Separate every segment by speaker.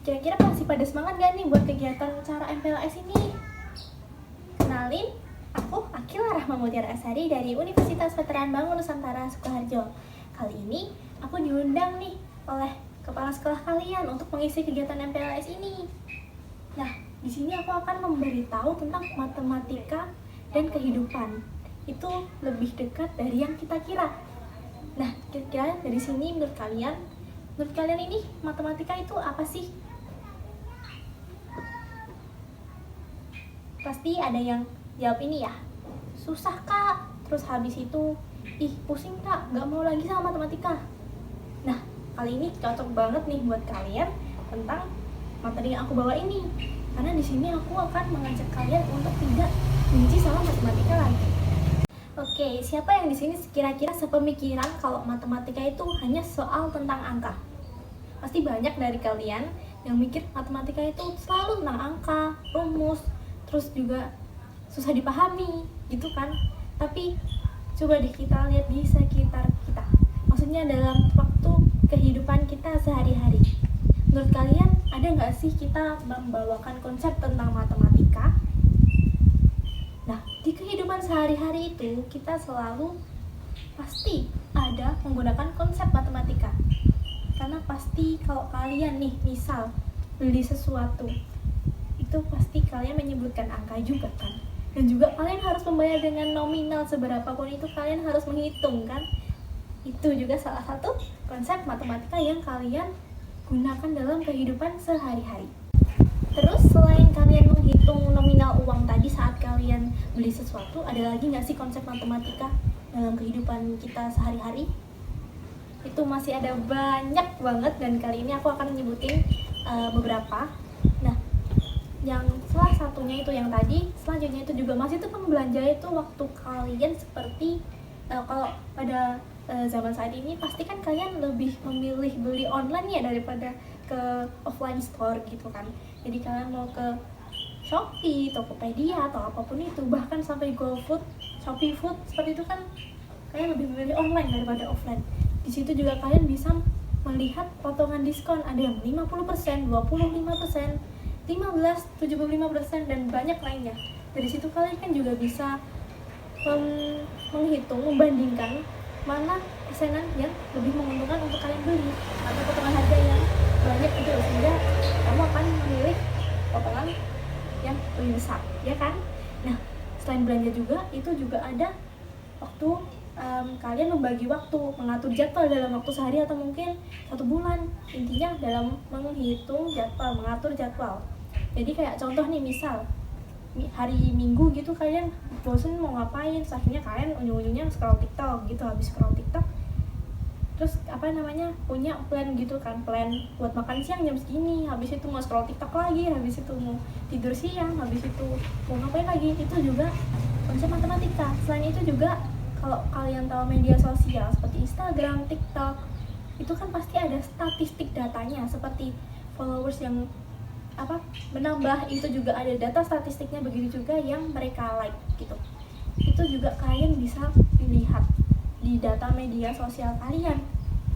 Speaker 1: Kira-kira masih pada semangat gak nih buat kegiatan cara MPLS ini? Kenalin, aku Akila Rahma Mutiara Asari dari Universitas Veteran Bangun Nusantara Sukoharjo. Kali ini aku diundang nih oleh kepala sekolah kalian untuk mengisi kegiatan MPLS ini. Nah, di sini aku akan memberitahu tentang matematika dan kehidupan. Itu lebih dekat dari yang kita kira. Nah, kira-kira dari sini menurut kalian ini matematika itu apa sih? Pasti ada yang jawab ini ya, susah kak, terus habis itu pusing kak, gak mau lagi sama matematika. Nah, kali ini cocok banget nih buat kalian tentang materi yang aku bawa ini, karena di sini aku akan mengajak kalian untuk tidak benci sama matematika lagi. Oke, siapa yang di sini kira-kira sepemikiran kalau matematika itu hanya soal tentang angka? Pasti banyak dari kalian yang mikir matematika itu selalu tentang angka, rumus, terus juga susah dipahami gitu kan. Tapi coba deh kita lihat di sekitar kita, maksudnya dalam waktu kehidupan kita sehari-hari. Menurut kalian ada nggak sih kita membawakan konsep tentang matematika? Nah, di kehidupan sehari-hari itu kita selalu pasti ada menggunakan konsep matematika. Karena pasti kalau kalian nih misal beli sesuatu, itu pasti kalian menyebutkan angka juga kan, dan juga kalian harus membayar dengan nominal seberapapun itu, kalian harus menghitung kan. Itu juga salah satu konsep matematika yang kalian gunakan dalam kehidupan sehari-hari. Terus selain kalian menghitung nominal uang tadi saat kalian beli sesuatu, ada lagi nggak sih konsep matematika dalam kehidupan kita sehari-hari? Itu masih ada banyak banget, dan kali ini aku akan nyebutin beberapa. Nah, yang salah satunya itu yang tadi, selanjutnya itu juga masih tentang belanja. Itu waktu kalian seperti kalau pada zaman saat ini pasti kan kalian lebih memilih beli online ya daripada ke offline store gitu kan. Jadi kalian mau ke Shopee, Tokopedia atau apapun itu, bahkan sampai GoFood, Shopee Food seperti itu kan, kalian lebih memilih online daripada offline. Di situ juga kalian bisa melihat potongan diskon, ada yang 50%, 25%, 15, 75%, dan banyak lainnya. Dari situ kalian kan juga bisa menghitung, membandingkan mana pesanan yang lebih menguntungkan untuk kalian beli, atau potongan harga yang banyak itu, sehingga kamu akan memilih potongan yang lebih besar, ya kan? Nah, selain belanja juga, itu juga ada waktu kalian membagi waktu, mengatur jadwal dalam waktu sehari atau mungkin 1 bulan. Intinya dalam menghitung jadwal, mengatur jadwal. Jadi kayak contoh nih, misal hari Minggu gitu kalian bosen mau ngapain, akhirnya kalian ujung-ujungnya scroll TikTok gitu. Habis scroll TikTok terus punya plan gitu kan, plan buat makan siang jam segini, habis itu mau scroll TikTok lagi, habis itu mau tidur siang, habis itu mau ngapain lagi. Itu juga konsep matematika. Selain itu juga kalau kalian tahu media sosial seperti Instagram, TikTok, itu kan pasti ada statistik datanya, seperti followers yang menambah, itu juga ada data statistiknya, begitu juga yang mereka like gitu. Itu juga kalian bisa dilihat di data media sosial kalian.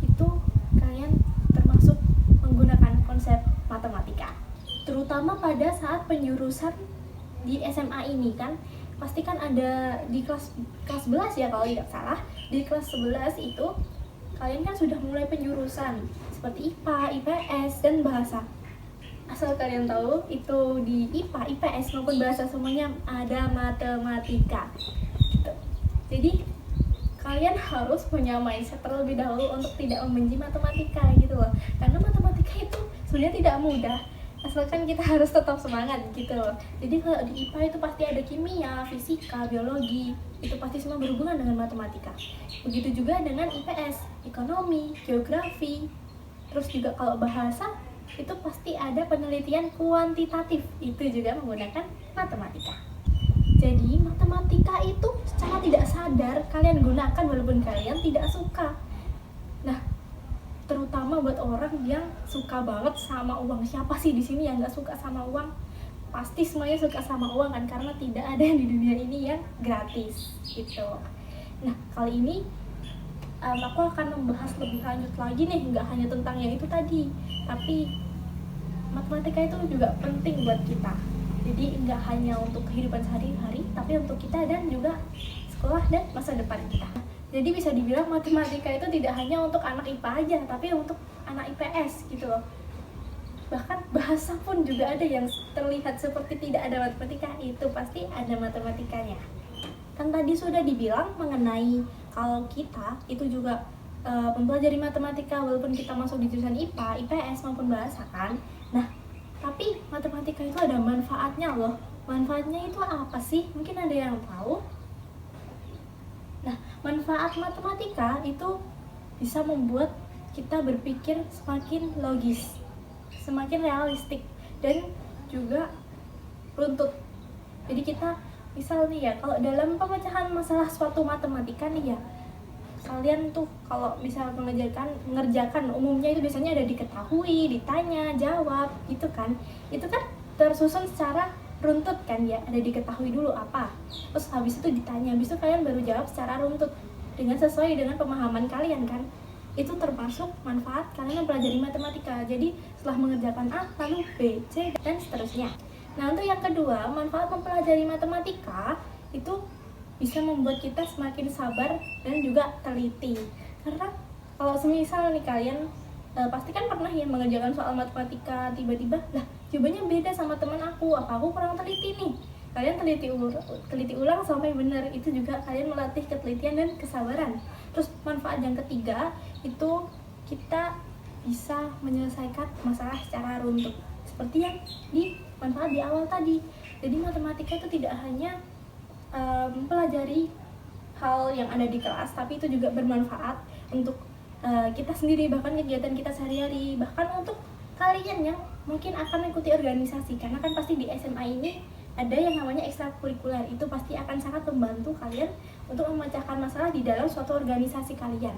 Speaker 1: Itu kalian termasuk menggunakan konsep matematika. Terutama pada saat penjurusan di SMA ini kan, pasti kan ada di kelas 11 ya kalau tidak salah. Di kelas 11 itu kalian kan sudah mulai penjurusan seperti IPA, IPS, dan bahasa. Asal kalian tahu, itu di IPA, IPS maupun bahasa semuanya ada matematika gitu. Jadi kalian harus punya mindset terlebih dahulu untuk tidak membenci matematika gitu loh. Karena matematika itu sebenarnya tidak mudah, asalkan kita harus tetap semangat gitu loh. Jadi kalau di IPA itu pasti ada kimia, fisika, biologi, itu pasti semua berhubungan dengan matematika. Begitu juga dengan IPS, ekonomi, geografi. Terus juga kalau bahasa itu pasti ada penelitian kuantitatif, itu juga menggunakan matematika. Jadi matematika itu secara tidak sadar kalian gunakan walaupun kalian tidak suka. Nah, terutama buat orang yang suka banget sama uang. Siapa sih di sini yang nggak suka sama uang? Pasti semuanya suka sama uang kan, karena tidak ada di dunia ini yang gratis gitu. Nah, kali ini aku akan membahas lebih lanjut lagi nih, nggak hanya tentang yang itu tadi, tapi matematika itu juga penting buat kita. Jadi nggak hanya untuk kehidupan sehari-hari, tapi untuk kita dan juga sekolah dan masa depan kita. Jadi bisa dibilang matematika itu tidak hanya untuk anak IPA aja, tapi untuk anak IPS gitu loh. Bahkan bahasa pun juga ada yang terlihat seperti tidak ada matematika, itu pasti ada matematikanya. Kan tadi sudah dibilang mengenai kalau kita itu juga mempelajari matematika walaupun kita masuk di jurusan IPA, IPS maupun bahasa kan. Nah, tapi matematika itu ada manfaatnya loh. Manfaatnya itu apa sih? Mungkin ada yang tahu? Nah, manfaat matematika itu bisa membuat kita berpikir semakin logis, semakin realistik, dan juga runtut. Jadi kita misal nih ya, kalau dalam pemecahan masalah suatu matematika nih ya, kalian tuh kalau misal mengerjakan umumnya itu biasanya ada diketahui, ditanya, jawab gitu kan. Itu kan tersusun secara runtut kan ya, ada diketahui dulu apa, terus habis itu ditanya, habis itu kalian baru jawab secara runtut dengan sesuai dengan pemahaman kalian kan. Itu termasuk manfaat kalian mempelajari matematika. Jadi setelah mengerjakan A lalu B, C, dan seterusnya. Nah, untuk yang kedua, manfaat mempelajari matematika itu bisa membuat kita semakin sabar dan juga teliti. Karena kalau semisal nih kalian pasti kan pernah ya mengerjakan soal matematika, tiba-tiba lah jawabannya beda sama teman aku, apa aku kurang teliti nih. Kalian teliti ulang sampai benar, itu juga kalian melatih ketelitian dan kesabaran. Terus manfaat yang ketiga itu kita bisa menyelesaikan masalah secara runtut, seperti yang di manfaat di awal tadi. Jadi matematika itu tidak hanya mempelajari hal yang ada di kelas, tapi itu juga bermanfaat untuk kita sendiri, bahkan kegiatan kita sehari-hari, bahkan untuk kalian yang mungkin akan mengikuti organisasi, karena kan pasti di SMA ini ada yang namanya ekstrakurikuler, itu pasti akan sangat membantu kalian untuk memecahkan masalah di dalam suatu organisasi kalian.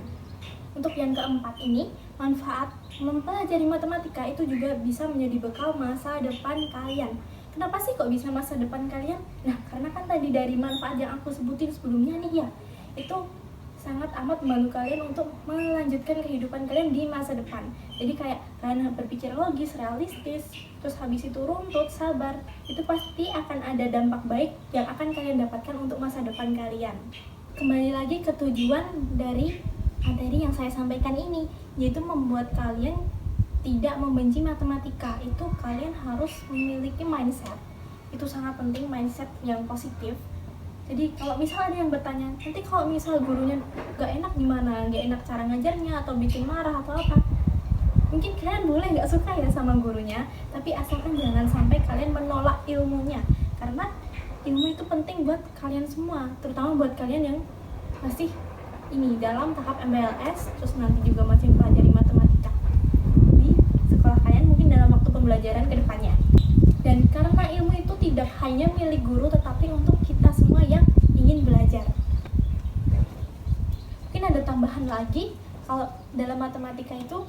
Speaker 1: Untuk yang keempat ini, manfaat mempelajari matematika itu juga bisa menjadi bekal masa depan kalian. Kenapa sih kok bisa masa depan kalian? Nah, karena kan tadi dari manfaat yang aku sebutin sebelumnya nih ya, itu sangat amat membantu kalian untuk melanjutkan kehidupan kalian di masa depan. Jadi kayak kalian berpikir logis, realistis, terus habis itu runtut, sabar, itu pasti akan ada dampak baik yang akan kalian dapatkan untuk masa depan kalian. Kembali lagi ke tujuan dari materi yang saya sampaikan ini, yaitu membuat kalian tidak membenci matematika. Itu kalian harus memiliki mindset, itu sangat penting, mindset yang positif. Jadi kalau misal ada yang bertanya, nanti kalau misal gurunya gak enak gimana, gak enak cara ngajarnya atau bikin marah atau apa, mungkin kalian boleh gak suka ya sama gurunya, tapi asalkan jangan sampai kalian menolak ilmunya, karena ilmu itu penting buat kalian semua, terutama buat kalian yang masih ini dalam tahap MBLS, terus nanti juga masih mempelajari matematika di sekolah kalian, mungkin dalam waktu pembelajaran ke depannya. Dan karena ilmu itu tidak hanya milik guru, tetapi untuk kita semua yang ingin belajar. Mungkin ada tambahan lagi, kalau dalam matematika itu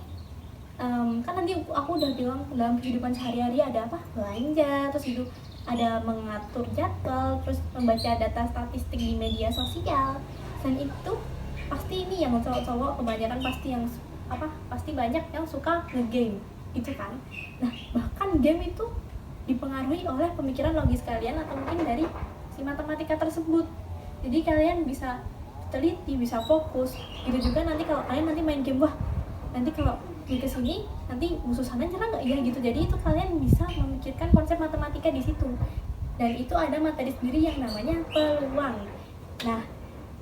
Speaker 1: kan nanti aku udah bilang dalam kehidupan sehari-hari ada apa? Belanja, terus itu ada mengatur jadwal, terus membaca data statistik di media sosial. Dan itu pasti ini yang cowok-cowok kebanyakan pasti banyak yang suka nge-game gitu kan. Nah, bahkan game itu dipengaruhi oleh pemikiran logis kalian atau mungkin dari si matematika tersebut. Jadi kalian bisa teliti, bisa fokus. Gitu juga nanti kalau kalian nanti main game, wah nanti kalau di kesini nanti musuh sana nyerang nggak ya gitu. Jadi itu kalian bisa memikirkan konsep matematika di situ. Dan itu ada materi sendiri yang namanya peluang. Nah,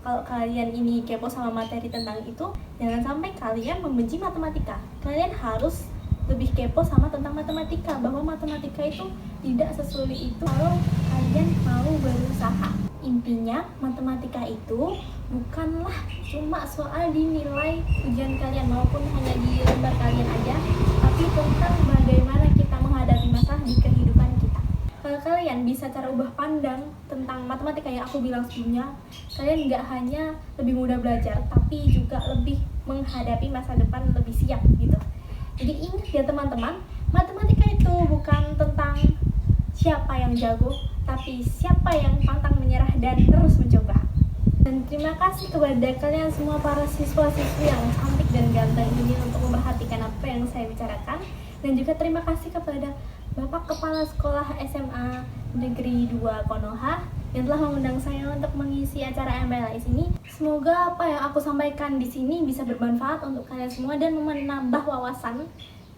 Speaker 1: kalau kalian ini kepo sama materi tentang itu, jangan sampai kalian membenci matematika. Kalian harus lebih kepo sama tentang matematika, bahwa matematika itu tidak sesulit itu kalau kalian mau berusaha. Intinya matematika itu bukanlah cuma soal di nilai ujian kalian maupun hanya di lembar kalian aja, tapi tentang bagaimana kita menghadapi masalah di kehidupan kita. Kalau kalian bisa cara ubah pandang tentang matematika yang aku bilang sebelumnya, kalian nggak hanya lebih mudah belajar, tapi juga lebih menghadapi masa depan lebih siap gitu. Jadi ingat ya teman-teman, matematika itu bukan tentang siapa yang jago, tapi siapa yang pantang menyerah dan terus mencoba. Dan terima kasih kepada kalian semua para siswa-siswi yang cantik dan ganteng ini untuk memperhatikan apa yang saya bicarakan. Dan juga terima kasih kepada Bapak Kepala Sekolah SMA Negeri 2 Konoha yang telah mengundang saya untuk mengisi acara MPLS ini. Semoga apa yang aku sampaikan di sini bisa bermanfaat untuk kalian semua dan menambah wawasan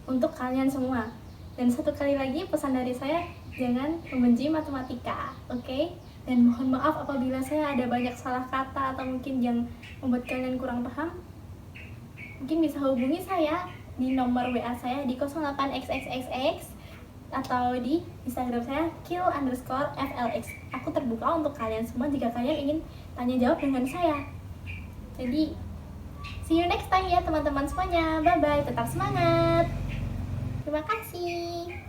Speaker 1: untuk kalian semua. Dan satu kali lagi pesan dari saya, jangan membenci matematika, oke? Dan mohon maaf apabila saya ada banyak salah kata atau mungkin yang membuat kalian kurang paham. Mungkin bisa hubungi saya di nomor WA saya di 08xxxx atau di Instagram saya kill_flx. Aku terbuka untuk kalian semua jika kalian ingin tanya jawab dengan saya. Jadi see you next time ya teman-teman semuanya. Bye bye, tetap semangat. Terima kasih.